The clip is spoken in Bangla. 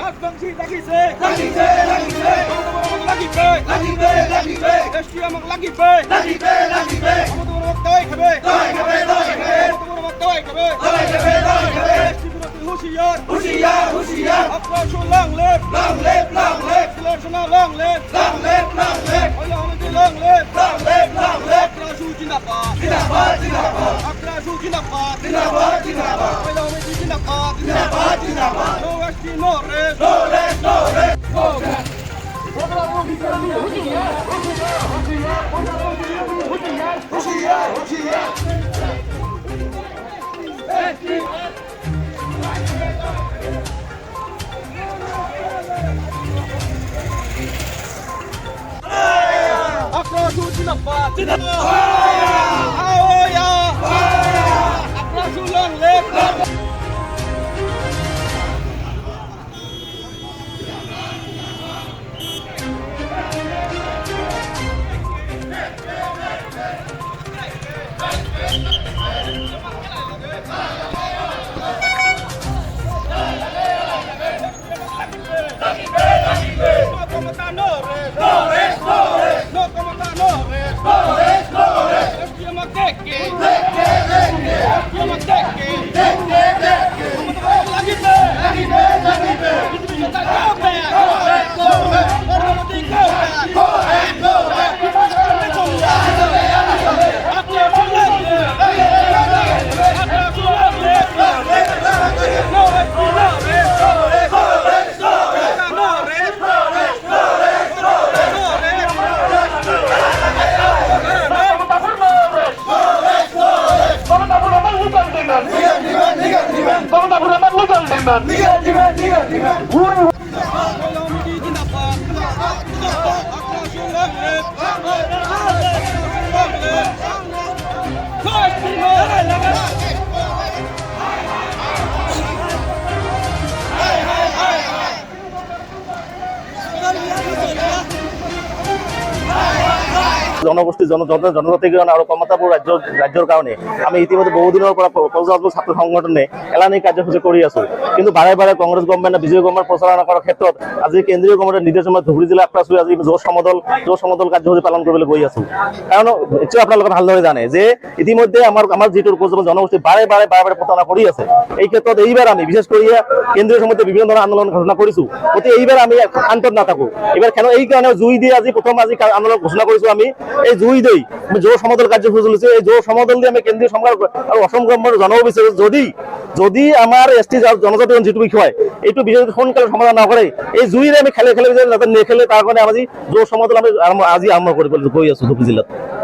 রাজবংশী লাগিছে লাগিবে লাগিবে লাগিবে লাগিবে লাগিবে দেশটি আমাক লাগিবে লাগিবে লাগিবে আমাদের রক্তই খাবে খাবে খাবে আমাদের রক্তই খাবে খাবে খাবে দেশটি বিরোধী হুঁশিয়ার হুঁশিয়ার হুঁশিয়ার আপনারা long left long left long left selection long left long left long left ওলা আমাদের long left long left long left Raju জিন্দাবাদ জিন্দাবাদ জিন্দাবাদ আপনারা জিন্দাবাদ জিন্দাবাদ জিন্দাবাদ ওলা আমাদের জিন্দাবাদ জিন্দাবাদ জিন্দাবাদ no ST no race no race no race no race হুঁশিয়ার হুঁশিয়ার Akrasu Jindabat Jindabat Ahoya Akrasu long live জনগোষ্ঠী জনজাতিকরণ আর ক্ষমতাপুর রাজ্যের কারণে আমি ইতিমধ্যে বহুদিনের ছাত্র সংগঠনে এলানি কার্যসূচী করে আছো কিন্তু বারে বারে কংগ্রেস গভর্নমেন্ট বিজেপি গভর্নমেন্ট প্রচারণা করার ক্ষেত্ৰত আজি কেন্দ্রীয় গভর্নমেন্টের নির্দেশনা ধুবুৰী জিলা আক্ৰাছ আজি জোৰ সমদল কাৰ্যসূচী পালন কৰিবলৈ গৈ আছো কারণ নিশ্চয় আপোনালোকে ভালদৰে জানে যে ইতিমধ্যে আমাৰ যিটো জনগোষ্ঠী বাৰে বাৰে প্ৰতাৰণা কৰি আছে এই ক্ষেত্ৰত এইবাৰ আমি বিশেষ কৰি কেন্দ্ৰীয় সমিতিয়ে বিভিন্ন ধৰণৰ আন্দোলন ঘোষণা কৰিছো গতিকে এইবাৰ আমি শান্তত নাথাকো এবাৰ কেন এই কাৰণে জুই দিয়ে আজি প্ৰথম আন্দোলন ঘোষণা কৰিছো আমি এই জুই দেই জোৰ সমদল কাৰ্যসূচী লৈছে এই জোৰ সমদল দিয়ে আমি কেন্দ্ৰীয় চৰকাৰ আৰু অসম গভৰ্নমেণ্ট জনাব বিচাৰো যদি আমাৰ এছটি জনজাতিকৰণ যিটো বিষয় এইটো বিষয় সোনকালে সমাধান নকৰে এই জুইৰে আমি খেলে যাতে নেখেলে তাৰ কাৰণে আমি জোৰ সমদল আমি আজি আৰম্ভ কৰিবলৈ গৈ আছো ধুবুৰী জিলাত।